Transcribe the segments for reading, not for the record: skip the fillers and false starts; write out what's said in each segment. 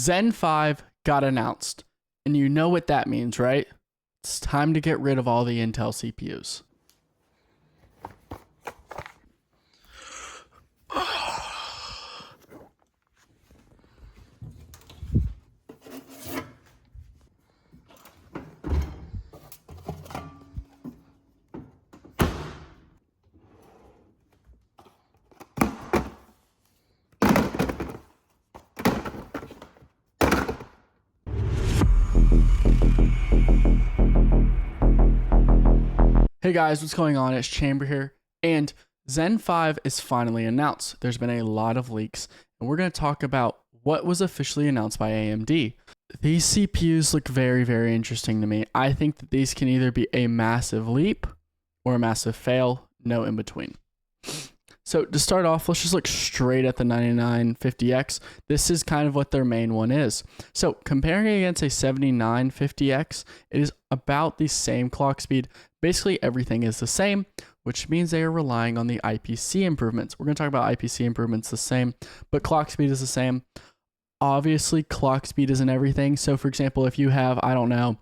Zen 5 got announced, and you know what that means, right? It's time to get rid of all the Intel CPUs. Hey guys, what's going on? It's Chamber here, and Zen 5 is finally announced. There's been a lot of leaks, and we're going to talk about what was officially announced by AMD. These CPUs look very, very interesting to me. I think that these can either be a massive leap or a massive fail, no in between. So to start off, let's just look straight at the 9950X. This is kind of what their main one is. So comparing it against a 7950X, it is about the same clock speed. Basically everything is the same, which means they are relying on the IPC improvements. We're going to talk about IPC improvements the same, but clock speed is the same. Obviously, clock speed isn't everything. So for example, if you have, I don't know,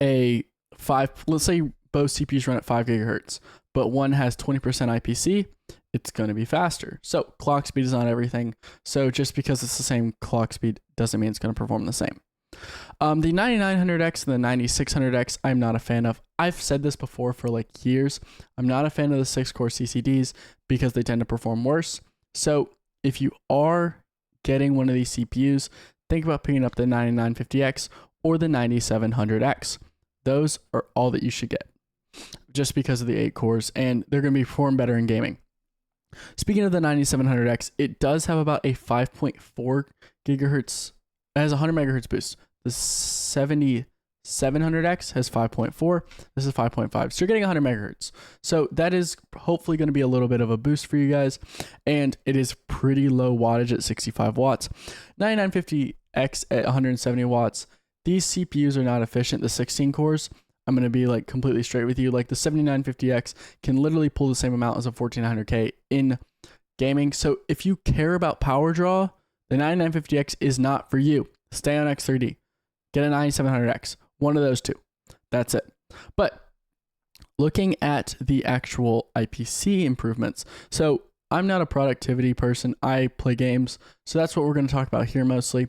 let's say both CPUs run at 5 gigahertz, but one has 20% IPC, it's going to be faster. So clock speed is not everything. So just because it's the same clock speed doesn't mean it's going to perform the same. The 9900X and the 9600X, I'm not a fan of. I've said this before for like years. I'm not a fan of the 6-core CCDs because they tend to perform worse. So if you are getting one of these CPUs, think about picking up the 9950X or the 9700X. Those are all that you should get just because of the 8 cores, and they're going to perform better in gaming. Speaking of the 9700X, it does have about a 5.4 gigahertz. It has a 100 megahertz boost. The 7700X has 5.4. This is 5.5. So you're getting 100 megahertz. So that is hopefully going to be a little bit of a boost for you guys. And it is pretty low wattage at 65 watts. 9950X at 170 watts. These CPUs are not efficient. The 16 cores, I'm going to be like completely straight with you. Like the 7950X can literally pull the same amount as a 14900K in gaming. So if you care about power draw, the 9950X is not for you. Stay on X3D. Get a 9700X. One of those two. That's it. But looking at the actual IPC improvements. So I'm not a productivity person. I play games. So that's what we're going to talk about here mostly.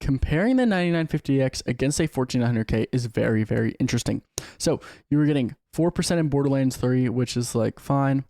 Comparing the 9950X against a 14900K is very, very interesting. So you were getting 4% in Borderlands 3, which is like fine.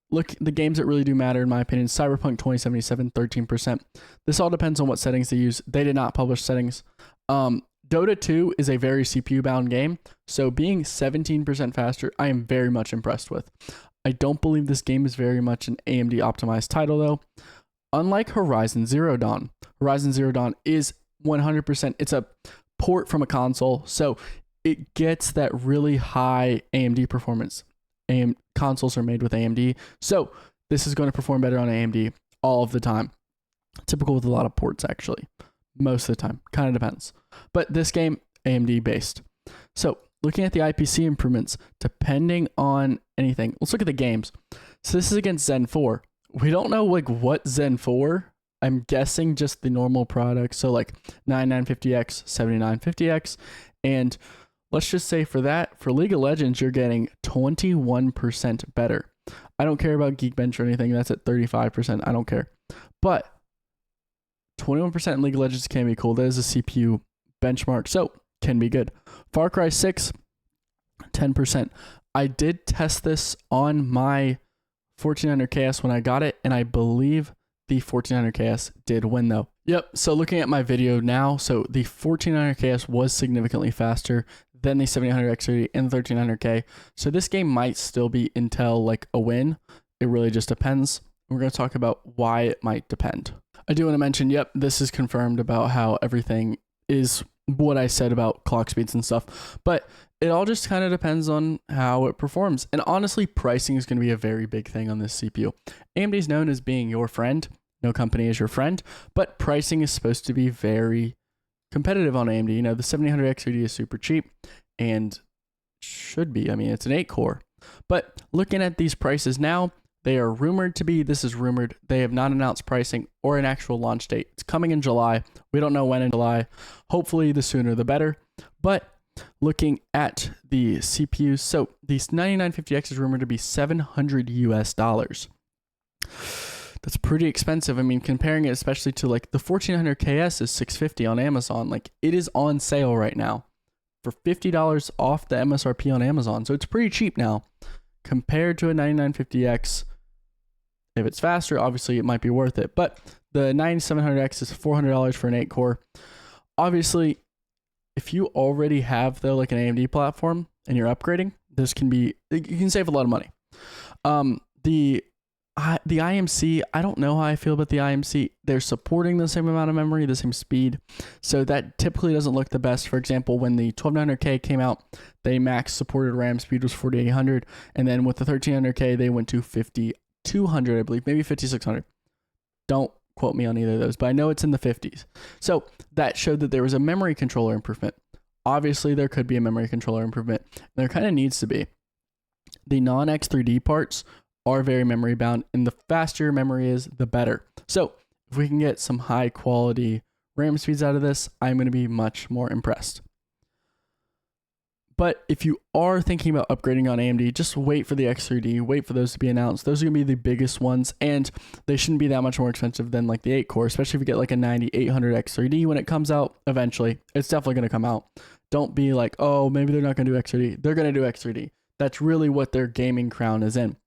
Look, the games that really do matter, in my opinion, Cyberpunk 2077, 13%. This all depends on what settings they use. They did not publish settings. Dota 2 is a very CPU-bound game, so being 17% faster, I am very much impressed with. I don't believe this game is very much an AMD-optimized title, though. Unlike Horizon Zero Dawn, Horizon Zero Dawn is 100%, it's a port from a console, so it gets that really high AMD performance. Consoles are made with AMD, so this is going to perform better on AMD all of the time. Typical with a lot of ports, actually. Most of the time. Kind of depends. But this game, AMD based. So looking at the IPC improvements, depending on anything, let's look at the games. So this is against Zen 4. We don't know like what Zen 4. I'm guessing just the normal products. So like 9950X, 7950X, and let's just say for that, for League of Legends, you're getting 21% better. I don't care about Geekbench or anything. That's at 35%. I don't care. But 21% in League of Legends can be cool. That is a CPU benchmark, so can be good. Far Cry 6, 10%. I did test this on my 1400KS when I got it, and I believe the 1400KS did win though. Yep, so looking at my video now, so the 1400KS was significantly faster than the 7800X30 and 1300K. So this game might still be Intel like a win. It really just depends. We're going to talk about why it might depend. I do want to mention, yep, this is confirmed about how everything is what I said about clock speeds and stuff. But it all just kind of depends on how it performs. And honestly, pricing is going to be a very big thing on this CPU. AMD is known as being your friend. No company is your friend. But pricing is supposed to be very competitive on AMD. You know, the 7800X30 is super cheap and should be. I mean, it's an 8 core. But looking at these prices now, They are rumored to be, this is rumored, they have not announced pricing or an actual launch date. It's coming in July. We don't know when in July. Hopefully the sooner the better. But looking at the CPUs, so these 9950X is rumored to be $700 US. That's pretty expensive. I mean, comparing it especially to like the 1400 KS is $650 on Amazon. Like, it is on sale right now for $50 off the MSRP on Amazon. So it's pretty cheap now compared to a 9950X. If it's faster, obviously it might be worth it. But the 9700X is $400 for an 8 core. Obviously, if you already have though like an AMD platform and you're upgrading, this can be, you can save a lot of money. The IMC, I don't know how I feel about the IMC. They're supporting the same amount of memory, the same speed. So that typically doesn't look the best. For example, when the 12900K came out, they max supported RAM speed was 4800. And then with the 1300K, they went to 5200, I believe, maybe 5600. Don't quote me on either of those, but I know it's in the 50s. So that showed that there was a memory controller improvement. Obviously, there could be a memory controller improvement. There kind of needs to be. The non-X3D parts are very memory bound, and the faster your memory is, the better. So if we can get some high quality RAM speeds out of this, I'm going to be much more impressed. But if you are thinking about upgrading on AMD, just wait for the X3D, wait for those to be announced. Those are going to be the biggest ones, and they shouldn't be that much more expensive than like the 8 core, especially if you get like a 9800 X3D when it comes out eventually. It's definitely going to come out. Don't be like, oh, maybe they're not going to do X3D. They're going to do X3D. That's really what their gaming crown is in.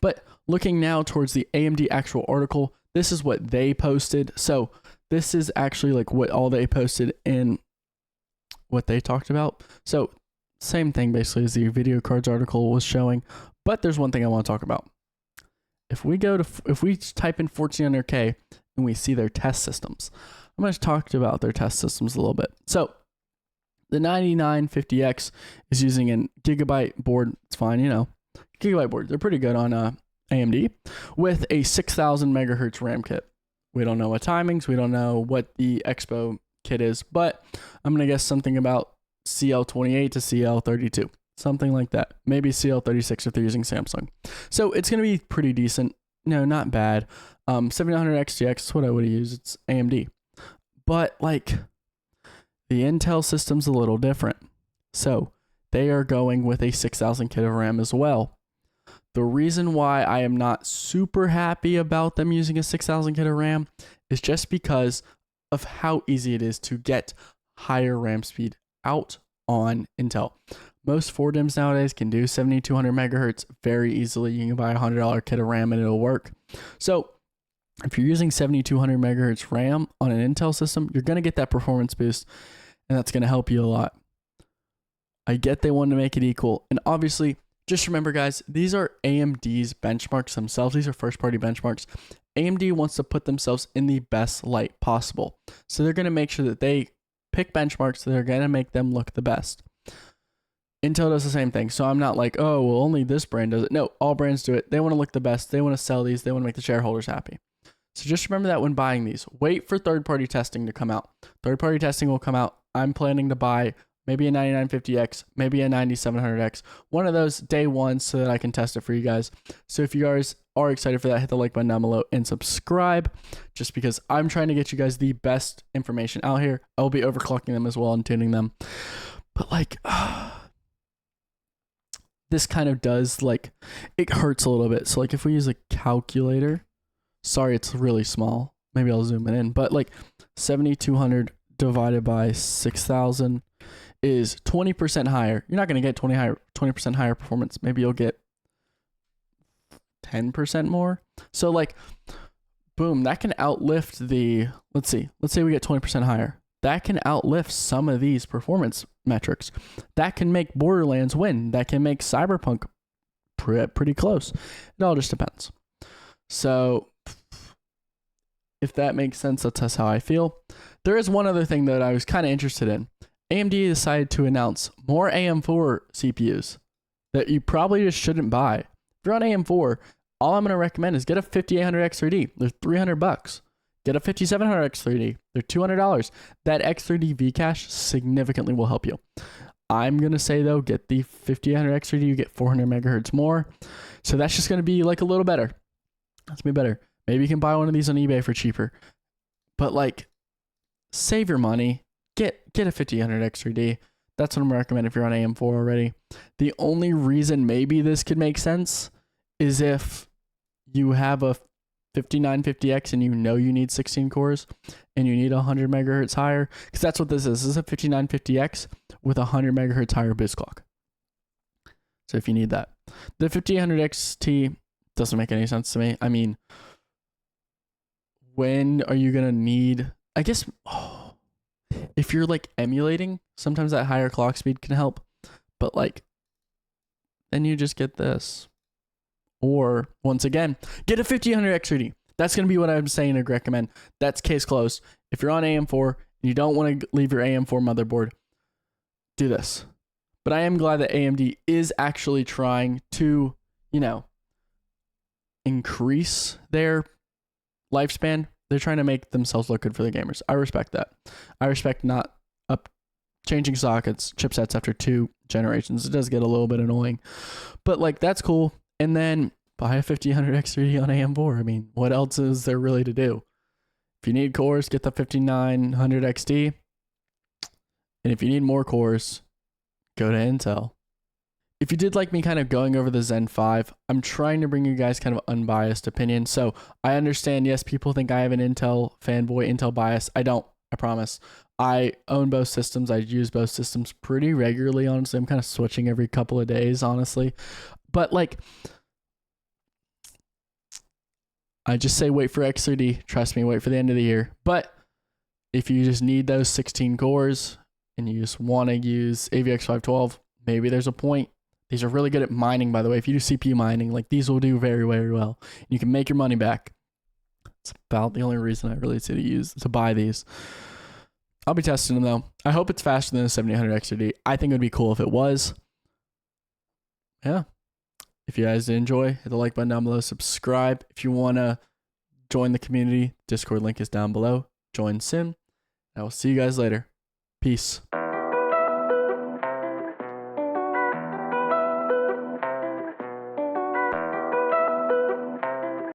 But looking now towards the AMD actual article, this is what they posted. So this is actually like what all they posted in what they talked about. So same thing basically as the video cards article was showing, but there's one thing I want to talk about. If we type in 1400K and we see their test systems, I'm going to talk about their test systems a little bit. So the 9950X is using a Gigabyte board. It's fine, you know. Gigabyte boards, they're pretty good on AMD with a 6000 megahertz RAM kit. We don't know what timings, we don't know what the Expo kit is, but I'm going to guess something about CL28 to CL32, something like that. Maybe CL36 if they're using Samsung. So it's going to be pretty decent. No, not bad. 7900 XTX is what I would use. It's AMD. But like the Intel system's a little different. So they are going with a 6000 kit of RAM as well. The reason why I am not super happy about them using a 6000 kit of RAM is just because of how easy it is to get higher RAM speed out on Intel. Most 4DIMMs nowadays can do 7200 megahertz very easily. You can buy a $100 kit of RAM and it'll work. So if you're using 7200 megahertz RAM on an Intel system, you're going to get that performance boost, and that's going to help you a lot. I get they want to make it equal, and obviously, just remember, guys, these are AMD's benchmarks themselves. These are first-party benchmarks. AMD wants to put themselves in the best light possible. So they're going to make sure that they pick benchmarks that are going to make them look the best. Intel does the same thing. So I'm not like, oh, well, only this brand does it. No, all brands do it. They want to look the best. They want to sell these. They want to make the shareholders happy. So just remember that when buying these. Wait for third-party testing to come out. Third-party testing will come out. I'm planning to buy maybe a 9950X, maybe a 9700X, one of those day one so that I can test it for you guys. So if you guys are excited for that, hit the like button down below and subscribe, just because I'm trying to get you guys the best information out here. I'll be overclocking them as well and tuning them. But like, this kind of does, like, it hurts a little bit. So like if we use a calculator, sorry, it's really small. Maybe I'll zoom it in, but like 7200 divided by 6000 is 20% higher. You're not going to get 20% higher performance. Maybe you'll get 10% more. So like, boom, that can outlift the, let's say we get 20% higher. That can outlift some of these performance metrics. That can make Borderlands win. That can make Cyberpunk pretty close. It all just depends. So if that makes sense, that's how I feel. There is one other thing that I was kind of interested in. AMD decided to announce more AM4 CPUs that you probably just shouldn't buy. If you're on AM4, all I'm going to recommend is get a 5800 X3D. They're $300. Get a 5700 X3D. They're $200. That X3D Vcache significantly will help you. I'm going to say, though, get the 5800 X3D, you get 400 megahertz more. So that's just going to be like a little better. That's going to be better. Maybe you can buy one of these on eBay for cheaper. But like, save your money. Get a 5800 X3D. That's what I'm recommending if you're on AM4 already. The only reason maybe this could make sense is if you have a 5950X and you know you need 16 cores and you need 100 megahertz higher, because that's what this is. This is a 5950X with 100 megahertz higher boost clock. So if you need that. The 5800 XT doesn't make any sense to me. I mean, when are you going to need, I guess, if you're like emulating, sometimes that higher clock speed can help, but like, then you just get this. Or once again, get a 5800 X3D. That's going to be what I'm saying to recommend. That's case closed. If you're on AM4 and you don't want to leave your AM4 motherboard, do this. But I am glad that AMD is actually trying to, you know, increase their lifespan. They're trying to make themselves look good for the gamers. I respect that. I respect not changing sockets, chipsets after 2 generations. It does get a little bit annoying. But like, that's cool. And then buy a 5800 X3D on AM4. I mean, what else is there really to do? If you need cores, get the 5900 XT. And if you need more cores, go to Intel. If you did like me kind of going over the Zen 5, I'm trying to bring you guys kind of unbiased opinion. So I understand, yes, people think I have an Intel fanboy, Intel bias. I don't, I promise. I own both systems. I use both systems pretty regularly, honestly. I'm kind of switching every couple of days, honestly. But like, I just say wait for X3D. Trust me, wait for the end of the year. But if you just need those 16 cores and you just want to use AVX 512, maybe there's a point. These are really good at mining, by the way. If you do CPU mining, like these will do very, very well. You can make your money back. It's about the only reason I really say to buy these. I'll be testing them though. I hope it's faster than a 7800 XRD. I think it would be cool if it was. Yeah. If you guys did enjoy, hit the like button down below. Subscribe. If you want to join the community, Discord link is down below. Join soon. I will see you guys later. Peace.